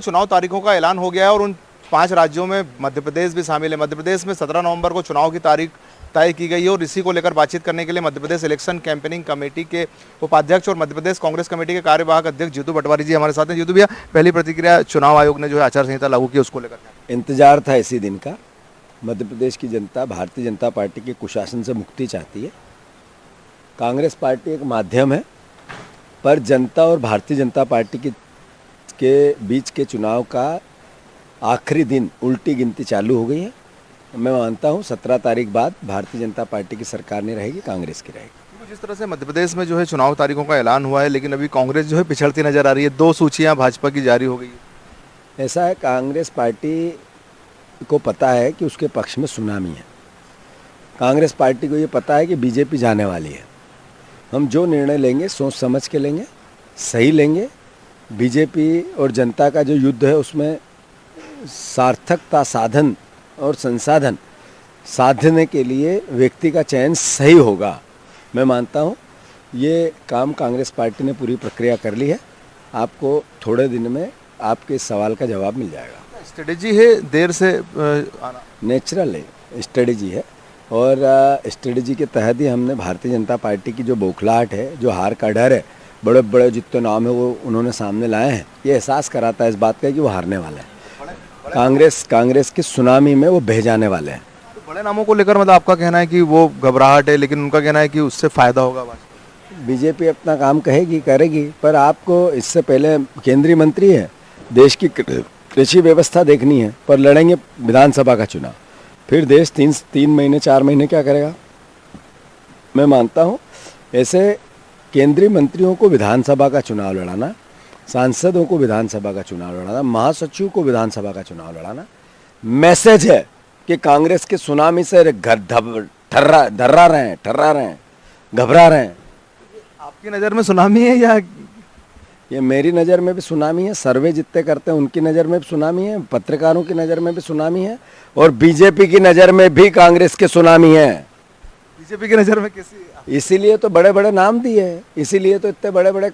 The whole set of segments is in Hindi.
चुनाव तारीखों का ऐलान हो गया है और उन 5 राज्यों में मध्य प्रदेश भी शामिल है। मध्य प्रदेश में 17 नवंबर को चुनाव की तारीख तय की गई है और इसी को लेकर बातचीत करने के लिए Madhya Pradesh election campaigning committee के उपाध्यक्ष और मध्य प्रदेश कांग्रेस कमेटी के कार्यवाहक अध्यक्ष जीतू पटवारी जी हमारे साथ हैं। जीतू भैया, पहली प्रतिक्रिया, चुनाव आयोग ने जो है आचार संहिता लागू की, उसको लेकर इंतजार था इसी दिन का। मध्य प्रदेश की जनता भारतीय जनता पार्टी के कुशासन से मुक्ति चाहती है। कांग्रेस पार्टी एक माध्यम है, पर जनता और भारतीय जनता पार्टी के बीच के चुनाव का आखिरी दिन उल्टी गिनती चालू हो गई है। मैं मानता हूँ 17 तारीख बाद भारतीय जनता पार्टी की सरकार नहीं रहेगी, कांग्रेस की रहेगी। जिस तरह से मध्य प्रदेश में जो है चुनाव तारीखों का ऐलान हुआ है, लेकिन अभी कांग्रेस जो है पिछड़ती नजर आ रही है। 2 सूचियां भाजपा की जारी हो गई है। ऐसा है, कांग्रेस पार्टी को पता है कि उसके पक्ष में सुनामी है। कांग्रेस पार्टी को ये पता है कि बीजेपी जाने वाली है। हम जो निर्णय लेंगे सोच समझ के लेंगे, सही लेंगे। बीजेपी और जनता का जो युद्ध है उसमें सार्थकता, साधन और संसाधन साधने के लिए व्यक्ति का चयन सही होगा। मैं मानता हूँ ये काम कांग्रेस पार्टी ने पूरी प्रक्रिया कर ली है। आपको थोड़े दिन में आपके इस सवाल का जवाब मिल जाएगा। स्ट्रेटेजी है देर से आना, नेचुरल है, स्ट्रेटेजी है और स्ट्रेटेजी के तहत ही हमने भारतीय जनता पार्टी की जो बौखलाहट है, जो हार का डर है, बड़े बड़े जितने नाम है वो उन्होंने सामने लाए हैं। ये एहसास कराता है इस बात का कि वो हारने वाले हैं। कांग्रेस की सुनामी में वो बह जाने वाले हैं। तो बड़े नामों को लेकर मतलब आपका कहना है कि वो घबराहट है, लेकिन उनका कहना है कि उससे फायदा होगा। बीजेपी अपना काम कहेगी, करेगी, पर आपको इससे पहले केंद्रीय मंत्री है, देश की कृषि व्यवस्था देखनी है, पर लड़ेंगे विधानसभा का चुनाव। फिर देश 3 महीने 4 महीने क्या करेगा। मैं मानता हूँ ऐसे केंद्रीय मंत्रियों को विधानसभा का चुनाव लड़ाना, सांसदों को विधानसभा का चुनाव लड़ाना, महासचिव को विधानसभा का चुनाव लड़ाना मैसेज है कि कांग्रेस के सुनामी से ठर्रा रहे हैं, घबरा रहे हैं। आपकी नज़र में सुनामी है या ये मेरी नज़र में भी सुनामी है। सर्वे जितने करते हैं उनकी नज़र में भी सुनामी है, पत्रकारों की नज़र में भी सुनामी है और बीजेपी की नज़र में भी कांग्रेस के सुनामी है। बीजेपी की नज़र में कैसी? इसीलिए तो बड़े बड़े नाम दिए, इसीलिए तो इतने बड़े बड़े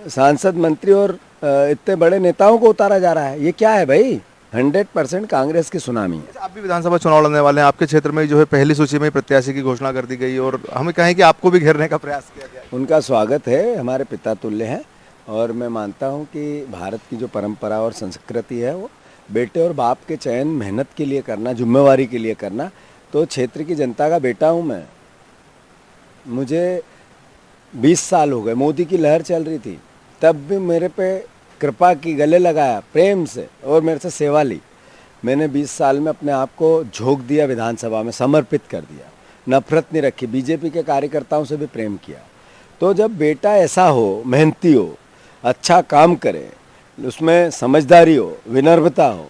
सांसद, मंत्री और इतने बड़े नेताओं को उतारा जा रहा है। ये क्या है भाई? 100% कांग्रेस की सुनामी है। आप भी विधानसभा चुनाव लड़ने वाले हैं। आपके क्षेत्र में जो है पहली सूची में प्रत्याशी की घोषणा कर दी गई और हमें कहें कि आपको भी घेरने का प्रयास किया गया। उनका स्वागत है, हमारे पिता तुल्य हैं और मैं मानता हूं कि भारत की जो परंपरा और संस्कृति है वो बेटे और बाप के चयन मेहनत के लिए करना, जिम्मेवारी के लिए करना। तो क्षेत्र की जनता का बेटा हूँ मैं। मुझे 20 साल हो गए, मोदी की लहर चल रही थी तब भी मेरे पे कृपा की, गले लगाया प्रेम से और मेरे से सेवा ली। मैंने 20 साल में अपने आप को झोंक दिया, विधानसभा में समर्पित कर दिया, नफरत नहीं रखी, बीजेपी के कार्यकर्ताओं से भी प्रेम किया। तो जब बेटा ऐसा हो, मेहनती हो, अच्छा काम करे, उसमें समझदारी हो, विनम्रता हो,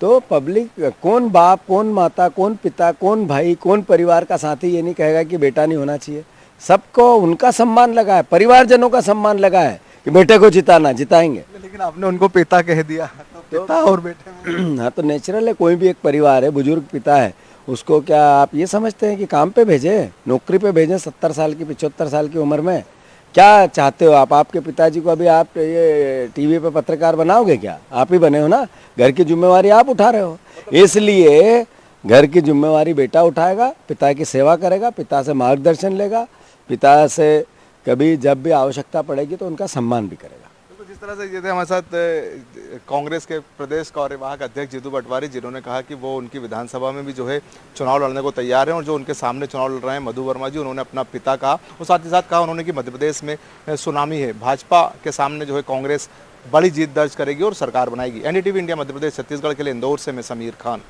तो पब्लिक कौन बाप, कौन माता, कौन पिता, कौन भाई, कौन परिवार का साथी ये नहीं कहेगा कि बेटा नहीं होना चाहिए। सबको उनका सम्मान लगा है, परिवारजनों का सम्मान लगा है कि बेटे को जिताना, जिताएंगे। लेकिन आपने उनको पिता कह दिया, तो पिता और बेटे में हाँ, तो नेचुरल है। कोई भी एक परिवार है, बुजुर्ग पिता है, उसको क्या आप ये समझते हैं कि काम पे भेजे, नौकरी पे भेजें 70 साल की, 75 साल की उम्र में? क्या चाहते हो आप? आपके पिताजी को अभी आप ये टीवी पे पत्रकार बनाओगे क्या? आप ही बने हो ना। घर की जिम्मेवारी आप उठा रहे हो, इसलिए घर की जिम्मेवारी बेटा उठाएगा, पिता की सेवा करेगा, पिता से मार्गदर्शन लेगा, पिता से कभी जब भी आवश्यकता पड़ेगी तो उनका सम्मान भी करेगा। तो जिस तरह से ये थे हमारे साथ कांग्रेस के प्रदेश कार्यवाहक अध्यक्ष जीतू पटवारी, जिन्होंने कहा कि वो उनकी विधानसभा में भी जो है चुनाव लड़ने को तैयार हैं और जो उनके सामने चुनाव लड़ रहे हैं मधु वर्मा जी, उन्होंने अपना पिता कहा और साथ ही साथ कहा उन्होंने कि मध्य प्रदेश में सुनामी है, भाजपा के सामने जो है कांग्रेस बड़ी जीत दर्ज करेगी और सरकार बनाएगी। एनडीटीवी इंडिया मध्य प्रदेश छत्तीसगढ़ के लिए इंदौर से मैं समीर खान।